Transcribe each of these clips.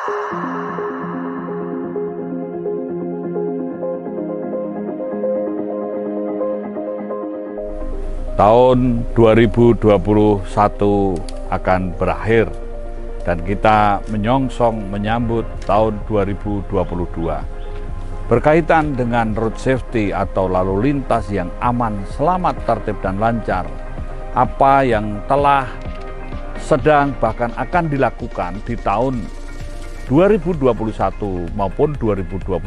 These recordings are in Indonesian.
Tahun 2021 akan berakhir dan kita menyongsong menyambut tahun 2022. Berkaitan dengan road safety atau lalu lintas yang aman, selamat, tertib, dan lancar, apa yang telah, sedang, bahkan akan dilakukan di tahun 2021 maupun 2022,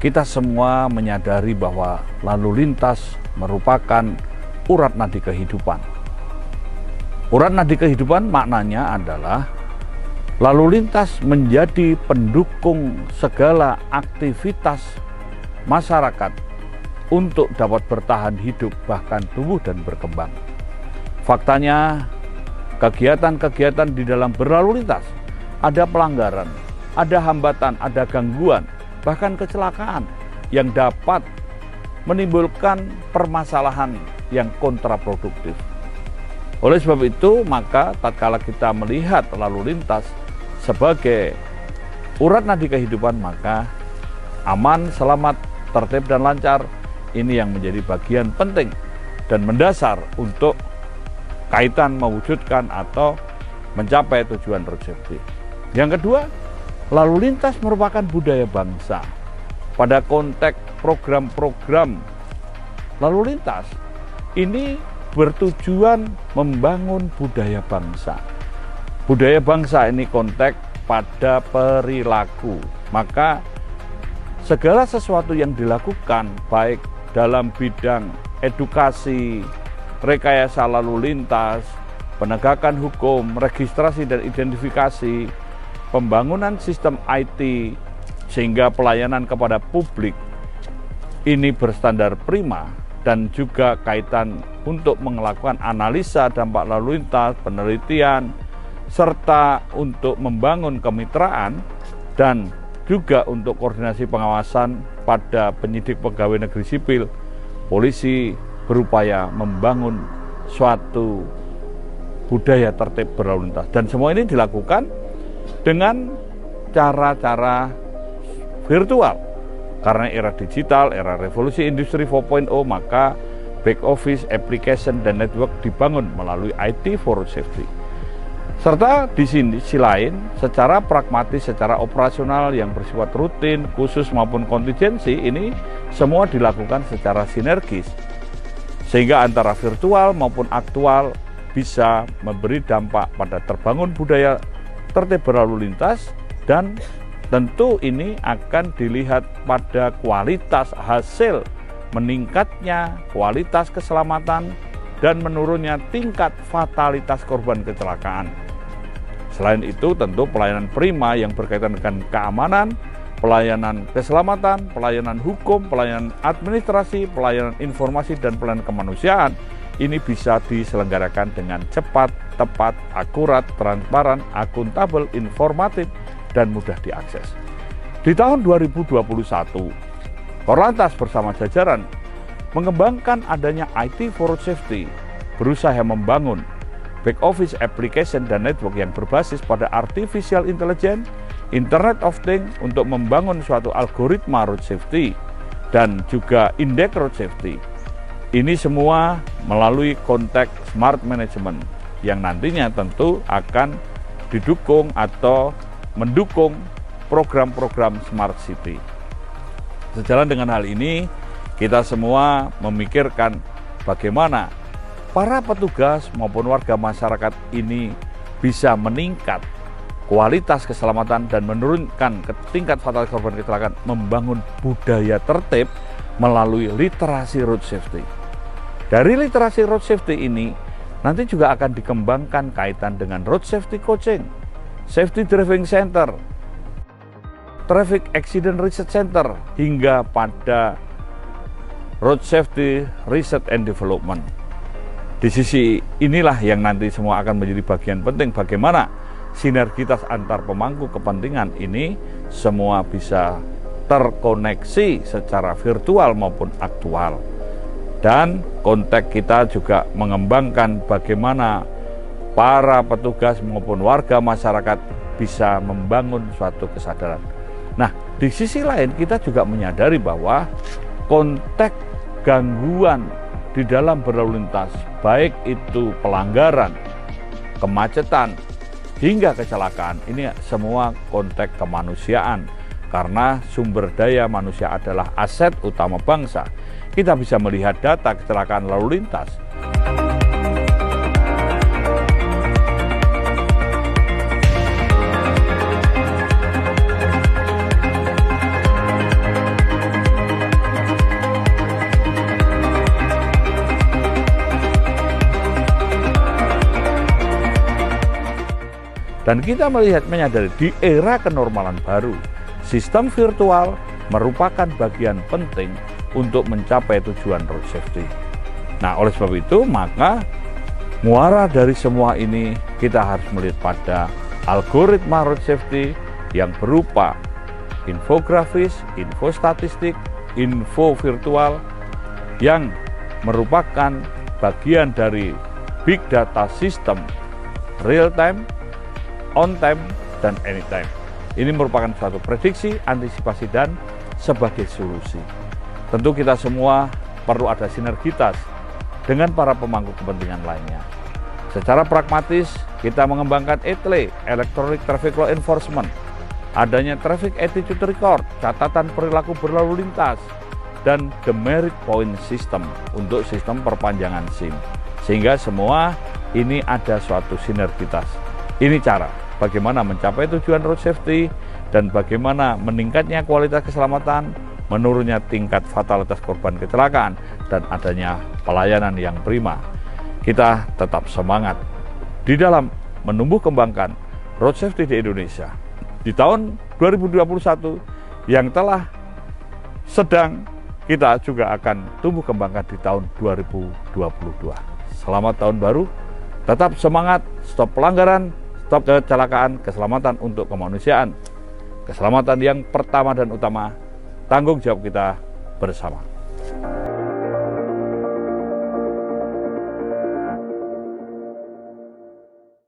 kita semua menyadari bahwa lalu lintas merupakan urat nadi kehidupan. Urat nadi kehidupan maknanya adalah lalu lintas menjadi pendukung segala aktivitas masyarakat untuk dapat bertahan hidup, bahkan tumbuh dan berkembang. Faktanya, kegiatan-kegiatan di dalam berlalu lintas, ada pelanggaran, ada hambatan, ada gangguan, bahkan kecelakaan yang dapat menimbulkan permasalahan yang kontraproduktif. Oleh sebab itu, maka tatkala kita melihat lalu lintas sebagai urat nadi kehidupan, maka aman, selamat, tertib, dan lancar ini yang menjadi bagian penting dan mendasar untuk kaitan mewujudkan atau mencapai tujuan road safety. Yang kedua, lalu lintas merupakan budaya bangsa. Pada konteks program-program lalu lintas, ini bertujuan membangun budaya bangsa. Budaya bangsa ini konteks pada perilaku. Maka segala sesuatu yang dilakukan baik dalam bidang edukasi, rekayasa lalu lintas, penegakan hukum, registrasi dan identifikasi, pembangunan sistem IT sehingga pelayanan kepada publik ini berstandar prima, dan juga kaitan untuk melakukan analisa dampak lalu lintas, penelitian, serta untuk membangun kemitraan, dan juga untuk koordinasi pengawasan pada penyidik pegawai negeri sipil. Polisi berupaya membangun suatu budaya tertib berlalu lintas, dan semua ini dilakukan dengan cara-cara virtual. Karena era digital, era revolusi industri 4.0, maka back office, application, dan network dibangun melalui IT for road safety. Serta di sisi lain, secara pragmatis, secara operasional yang bersifat rutin, khusus maupun kontingensi, ini semua dilakukan secara sinergis. Sehingga antara virtual maupun aktual bisa memberi dampak pada terbangun budaya tertib berlalu lintas, dan tentu ini akan dilihat pada kualitas hasil, meningkatnya kualitas keselamatan, dan menurunnya tingkat fatalitas korban kecelakaan. Selain itu, tentu pelayanan prima yang berkaitan dengan keamanan, pelayanan keselamatan, pelayanan hukum, pelayanan administrasi, pelayanan informasi, dan pelayanan kemanusiaan ini bisa diselenggarakan dengan cepat, tepat, akurat, transparan, akuntabel, informatif, dan mudah diakses. Di tahun 2021, Korlantas bersama jajaran mengembangkan adanya IT for road safety, berusaha membangun back office, application, dan network yang berbasis pada artificial intelligence, Internet of Things, untuk membangun suatu algoritma road safety dan juga indeks road safety. Ini semua melalui konteks smart management yang nantinya tentu akan didukung atau mendukung program-program Smart City. Sejalan dengan hal ini, kita semua memikirkan bagaimana para petugas maupun warga masyarakat ini bisa meningkat kualitas keselamatan dan menurunkan tingkat fatalitas korban kecelakaan, membangun budaya tertib melalui literasi road safety. Dari literasi road safety ini, nanti juga akan dikembangkan kaitan dengan road safety coaching, Safety Driving Center, Traffic Accident Research Center, hingga pada Road Safety Research and Development. Di sisi inilah yang nanti semua akan menjadi bagian penting bagaimana sinergitas antar pemangku kepentingan ini semua bisa terkoneksi secara virtual maupun aktual. Dan konteks kita juga mengembangkan bagaimana para petugas maupun warga masyarakat bisa membangun suatu kesadaran. Nah, di sisi lain kita juga menyadari bahwa konteks gangguan di dalam berlalu lintas, baik itu pelanggaran, kemacetan, hingga kecelakaan, ini semua konteks kemanusiaan. Karena sumber daya manusia adalah aset utama bangsa. Kita bisa melihat data kecelakaan lalu lintas. Dan kita menyadari di era kenormalan baru, sistem virtual merupakan bagian penting untuk mencapai tujuan road safety. Nah, oleh sebab itu, maka muara dari semua ini kita harus melihat pada algoritma road safety yang berupa infografis, info statistik, info virtual yang merupakan bagian dari big data system real time, on time, dan anytime. Ini merupakan suatu prediksi, antisipasi, dan sebagai solusi. Tentu kita semua perlu ada sinergitas dengan para pemangku kepentingan lainnya. Secara pragmatis, kita mengembangkan ETLE, Electronic Traffic Law Enforcement, adanya Traffic Attitude Record, catatan perilaku berlalu lintas, dan Demerit Point System untuk sistem perpanjangan SIM. Sehingga semua ini ada suatu sinergitas. Ini cara bagaimana mencapai tujuan road safety dan bagaimana meningkatnya kualitas keselamatan, menurunnya tingkat fatalitas korban kecelakaan, dan adanya pelayanan yang prima. Kita tetap semangat di dalam menumbuh kembangkan road safety di Indonesia. Di tahun 2021 yang telah sedang, kita juga akan tumbuh kembangkan di tahun 2022. Selamat tahun baru, tetap semangat, stop pelanggaran, stop kecelakaan, keselamatan untuk kemanusiaan. Keselamatan yang pertama dan utama, tanggung jawab kita bersama.